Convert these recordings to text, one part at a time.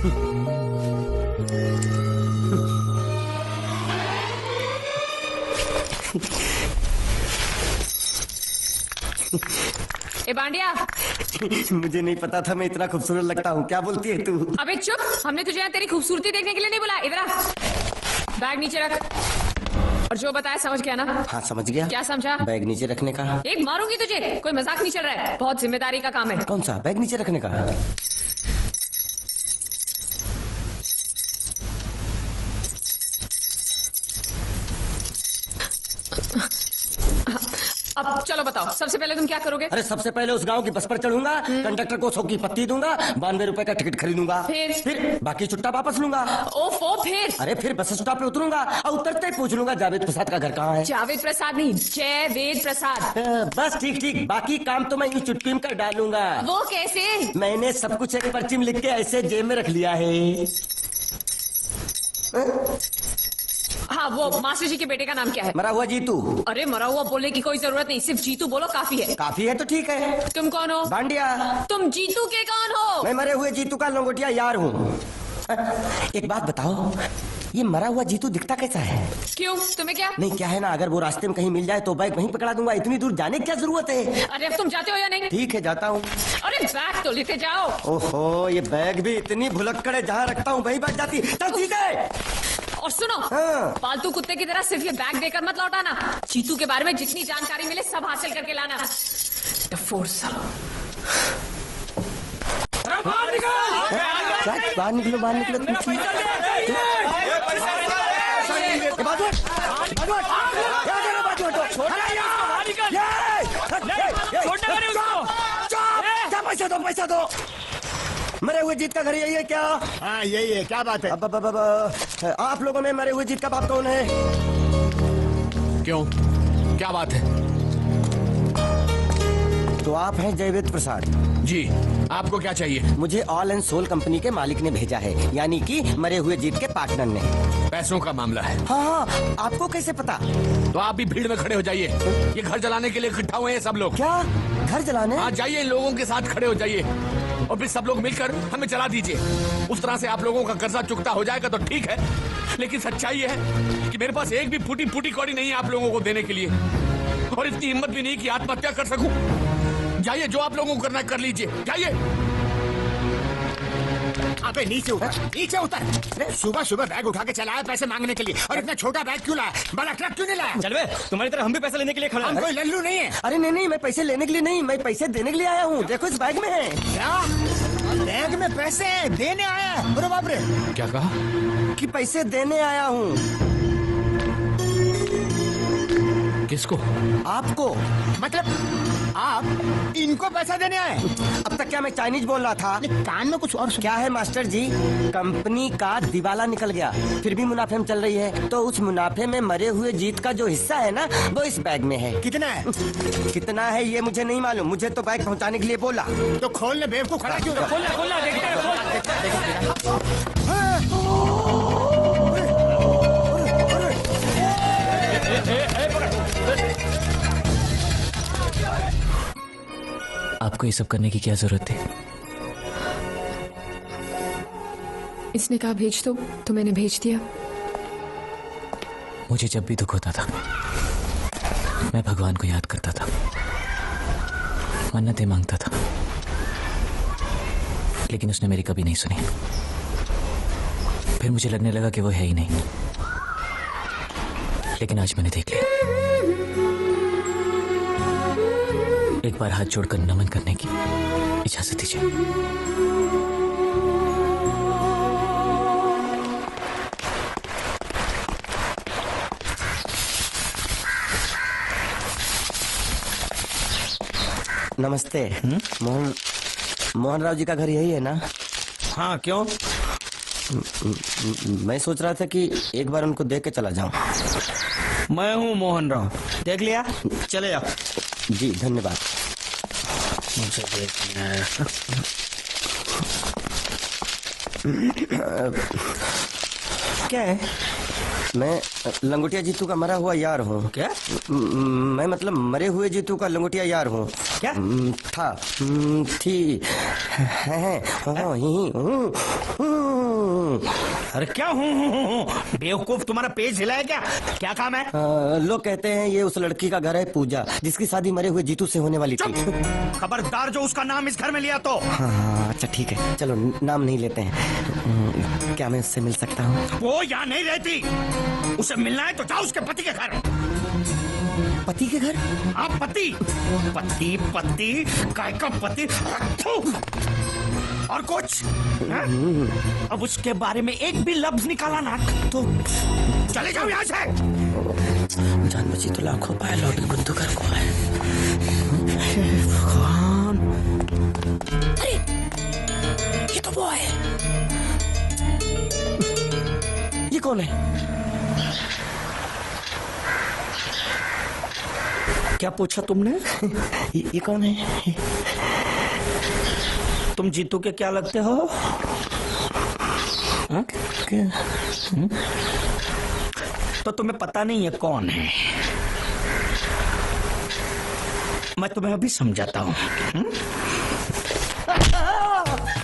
ए बांडिया, मुझे नहीं पता था मैं इतना खूबसूरत लगता हूँ। क्या बोलती है तू? अबे चुप, हमने तुझे यहाँ तेरी खूबसूरती देखने के लिए नहीं बुलाया। इधर आ, बैग नीचे रख। और जो बताया समझ गया ना? हाँ समझ गया। क्या समझा? बैग नीचे रखने का। एक मारूंगी तुझे, कोई मजाक नहीं चल रहा है, बहुत जिम्मेदारी का काम है। कौन सा? बैग नीचे रखने का। अब चलो बताओ, सबसे पहले तुम क्या करोगे? अरे सबसे पहले उस गांव की बस पर चढ़ूंगा, कंडक्टर को 100 की पत्ती दूंगा, 92 रुपए का टिकट खरीदूंगा। फिर बाकी चुट्टा वापस लूंगा। ओफो, फिर? अरे फिर बस स्टॉप पे उतरूंगा और उतरते ही पूछ लूंगा जावेद प्रसाद का घर कहाँ है। जावेद प्रसाद नहीं, जयवेद प्रसाद। बस ठीक ठीक, बाकी काम तो मैं यूं चुटकी में कर डालूंगा। वो कैसे? मैंने सब कुछ एक पर्ची में लिख के ऐसे जेब में रख लिया है। हाँ, वो मास्टर जी के बेटे का नाम क्या है? मरा हुआ जीतू। अरे मरा हुआ बोलने की कोई जरूरत नहीं, सिर्फ जीतू बोलो काफी है। काफी है तो ठीक है। तुम कौन हो? बांडिया। तुम जीतू के कौन हो? मैं मरे हुए जीतू का लंगोटिया यार हूँ। एक बात बताओ, ये मरा हुआ जीतू दिखता कैसा है? क्यों, तुम्हें क्या? नहीं क्या है ना, अगर वो रास्ते में कहीं मिल जाए तो बैग वहीं पकड़ा दूंगा। इतनी दूर जाने की क्या जरूरत है? अरे अब तुम जाते हो या नहीं? ठीक है जाता हूँ। अरे बैग तो लेते जाओ। ओहो, ये बैग भी इतनी भुलक्कड़ है, जहाँ रखता हूँ वहीं बैठ जाती। चल ठीक है। और सुनो, हाँ। पालतू कुत्ते की तरह सिर्फ ये बैग देकर मत लौटाना। जीतू के बारे में जितनी जानकारी मिले सब हासिल करके लाना। डफोर सालो। बाहर निकलो, बाहर निकलो। पैसा दो। मरे हुए जीत का घर यही है क्या? हाँ यही है। क्या बात है? अब आप लोगों में मरे हुए जीत का बाप कौन है? क्यों, क्या बात है? तो आप हैं जयवेद प्रसाद जी। आपको क्या चाहिए? मुझे ऑल एंड सोल कंपनी के मालिक ने भेजा है, यानी कि मरे हुए जीत के पार्टनर ने। पैसों का मामला है। हाँ, आपको कैसे पता? तो आप भी भीड़ में खड़े हो जाइए। ये घर जलाने के लिए इकट्ठा हुए हैं सब लोग। क्या घर जलाने? हाँ जाइए, इन लोगों के साथ खड़े हो जाइए और फिर सब लोग मिलकर हमें जला दीजिए। उस तरह से आप लोगों का कर्जा चुकता हो जाएगा तो ठीक है, लेकिन सच्चाई है कि मेरे पास एक भी फूटी फूटी कौड़ी नहीं है आप लोगों को देने के लिए, और इतनी हिम्मत भी नहीं कि आत्महत्या कर सकूं। जाइए, जो आप लोगों को करना है कर लीजिए, जाइए। अबे नीचे उतर, नीचे उतर। सुबह सुबह बैग उठा के चला है पैसे मांगने के लिए, और इतना छोटा बैग क्यों लाया? बड़ा ट्रक क्यों नहीं लाया? चल बे, तुम्हारी तरह हम भी पैसे लेने के लिए खड़े हैं। हम कोई लल्लू नहीं है। अरे नहीं नहीं, मैं पैसे लेने के लिए नहीं, मैं पैसे देने के लिए आया हूँ। देखो इस बैग में है। क्या बैग में पैसे हैं? देने आया है? अरे बाप रे। क्या कहा? कि पैसे देने आया हूँ। किसको? आपको। मतलब आप इनको पैसा देने आए? अब तक क्या मैं चाइनीज बोल रहा था? कान में कुछ और क्या है मास्टर जी, कंपनी का दिवाला निकल गया, फिर भी मुनाफे में चल रही है, तो उस मुनाफे में मरे हुए जीत का जो हिस्सा है ना, वो इस बैग में है। कितना है? कितना है ये मुझे नहीं मालूम, मुझे तो बैग पहुंचाने के लिए बोला। तो खोलने बेवकूफ खड़ा क्यों? खोलना देखते हैं। आपको ये सब करने की क्या जरूरत थी? इसने कहा भेज दो तो मैंने भेज दिया। मुझे जब भी दुख होता था मैं भगवान को याद करता था, मन्नतें मांगता था, लेकिन उसने मेरी कभी नहीं सुनी। फिर मुझे लगने लगा कि वो है ही नहीं, लेकिन आज मैंने देख लिया। एक बार हाथ जोड़कर नमन करने की इजाजत दीजिए। नमस्ते। मोहन राव जी का घर यही है ना? हाँ क्यों? मैं सोच रहा था कि एक बार उनको देख के चला जाऊं। मैं हूँ मोहन राव। देख लिया? चले जाओ। जी धन्यवाद। मुझे देखना है। क्या है? मैं लंगोटिया जीतू का मरा हुआ यार हूँ। क्या? मैं मतलब मरे हुए जीतू का लंगोटिया यार हूँ। क्या? था, थी, है, ही, अरे क्या हूँ? बेवकूफ, तुम्हारा पेज हिला है क्या? क्या काम है? लोग कहते हैं ये उस लड़की का घर है पूजा, जिसकी शादी मरे हुए जीतू से होने वाली थी। खबरदार जो उसका नाम इस घर में लिया तो। हाँ, अच्छा ठीक है, चलो नाम नहीं लेते हैं। क्या मैं उससे मिल सकता हूँ? वो यहाँ नहीं रहती। उसे मिलना है तो जाओ उसके पति के घर। पति के घर? हाँ, पति पति पति काय का पति। और कुछ हाँ? अब उसके बारे में एक भी लफ्ज निकाला ना तो चले जाओ यहाँ से। जान बची तो लाखों पाए, लौटी बुद्धू घर को आए। भगवान, अरे ये तो वो है। ये कौन है? क्या पूछा तुमने? ये कौन है? तुम जीतू के क्या लगते हो? हाँ? तो तुम्हें पता नहीं है कौन है? मैं तुम्हें अभी समझाता हूँ।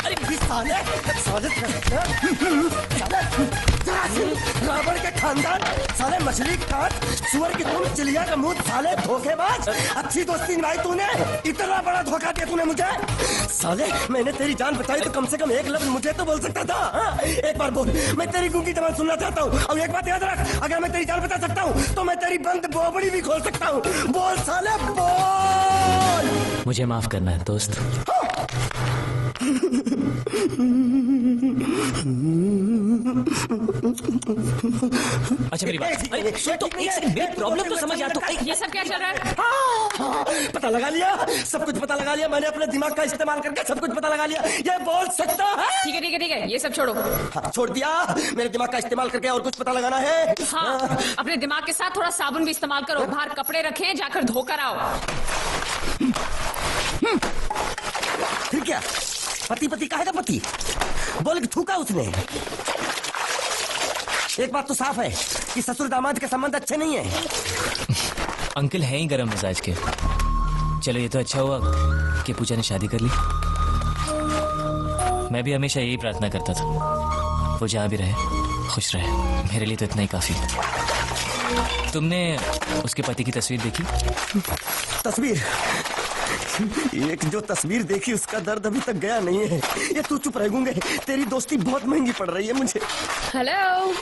अरे साले रावण के खानदान, साले मछली काट, सुअर की तुम, चिड़िया का मुंह, साले धोखेबाज। अच्छी दोस्ती निभाई तूने, इतना बड़ा धोखा दिया तूने मुझे। साले मैंने तेरी जान बचाई तो कम से कम एक लफ्ज मुझे तो बोल सकता था। हाँ? एक बार बोल, मैं तेरी गूंगी जबान सुनना चाहता हूँ। और एक बात याद रख, अगर मैं तेरी जान बचा सकता हूँ तो मैं तेरी बंद बोबड़ी भी खोल सकता हूँ। बोल साले बोल। मुझे माफ करना है दोस्त। अच्छा मेरी बात अरे, सुन तो एक सेकंड, मेरी प्रॉब्लम तो समझ आ तो ये सब क्या चल रहा है? हाँ, पता लगा लिया, सब कुछ पता लगा लिया। मैंने अपने दिमाग का इस्तेमाल करके सब कुछ पता लगा लिया। ये बोल सकता है? ठीक है ठीक है ठीक है, ये सब छोड़ो। हाँ, छोड़ दिया। मेरे दिमाग का इस्तेमाल करके और कुछ पता लगाना है? हाँ, अपने दिमाग के साथ थोड़ा साबुन भी इस्तेमाल करो। बाहर कपड़े रखें, जाकर धोकर आओ। फिर क्या? पति पति काहे का पति? बोल के थूका उसने। एक बात तो साफ है कि ससुर दामाद के संबंध अच्छे नहीं है। अंकल है ही गरम मिजाज के। चलो ये तो अच्छा हुआ कि पूजा ने शादी कर ली। मैं भी हमेशा यही प्रार्थना करता था, वो जहाँ भी रहे खुश रहे। मेरे लिए तो इतना ही काफी। तुमने उसके पति की तस्वीर देखी? तस्वीर? एक जो तस्वीर देखी उसका दर्द अभी तक गया नहीं है। ये तू चुप रह गूंगे, तेरी दोस्ती बहुत महंगी पड़ रही है मुझे। हेलो,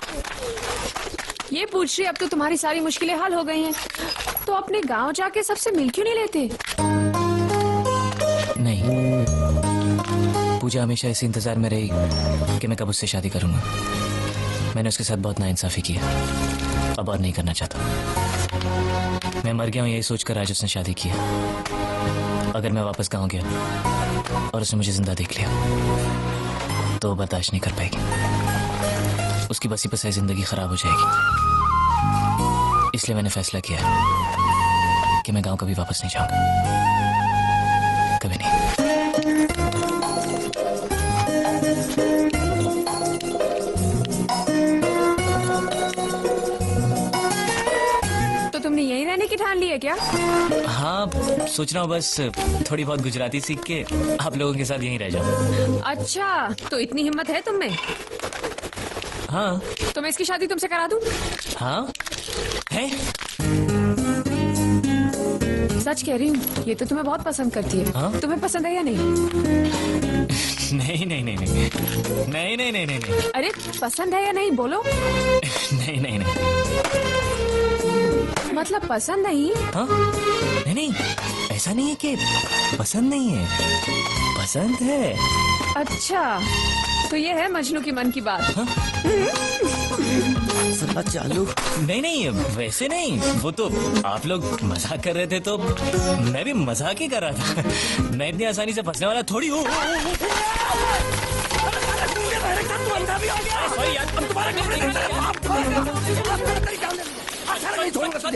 ये पूछ रही अब तो तुम्हारी सारी मुश्किलें हल हो गई हैं, तो अपने गांव जाके सबसे मिल क्यों नहीं लेते? नहीं, पूजा हमेशा इस इंतजार में रही कि मैं कब उससे शादी करूंगा। मैंने उसके साथ बहुत नाइंसाफी की है, अब और नहीं करना चाहता। मैं मर गया हूँ यही सोचकर आज उसने शादी की है। अगर मैं वापस गाँव गया और उसने मुझे जिंदा देख लिया तो बर्दाश्त नहीं कर पाएगी। उसकी बसी बसाई जिंदगी खराब हो जाएगी। इसलिए मैंने फैसला किया है कि मैं गांव कभी वापस नहीं जाऊंगा, कभी नहीं। तो तुमने यहीं रहने की ठान ली है क्या? हाँ, सोच रहा हूँ बस थोड़ी बहुत गुजराती सीख के आप लोगों के साथ यहीं रह जाऊँ। अच्छा, तो इतनी हिम्मत है तुम में? हाँ। तो मैं इसकी शादी तुमसे करा दूं? हाँ है? सच कह रही हूँ, ये तो तुम्हें बहुत पसंद करती है। हाँ? तुम्हें पसंद है या नहीं? नहीं नहीं नहीं नहीं नहीं नहीं नहीं नहीं नहीं। अरे पसंद है या नहीं, बोलो। नहीं नहीं नहीं। मतलब पसंद नहीं? हाँ? नहीं नहीं, ऐसा नहीं है कि पसंद नहीं है, पसंद है। अच्छा, तो ये है मजनू की मन की बात। हाँ? सला चालू। नहीं नहीं, वैसे नहीं, वो तो आप लोग मजाक कर रहे थे तो मैं भी मजाक ही कर रहा था। मैं इतनी आसानी से फंसने वाला थोड़ी हूँ। सॉरी यार, अब तुम्हारा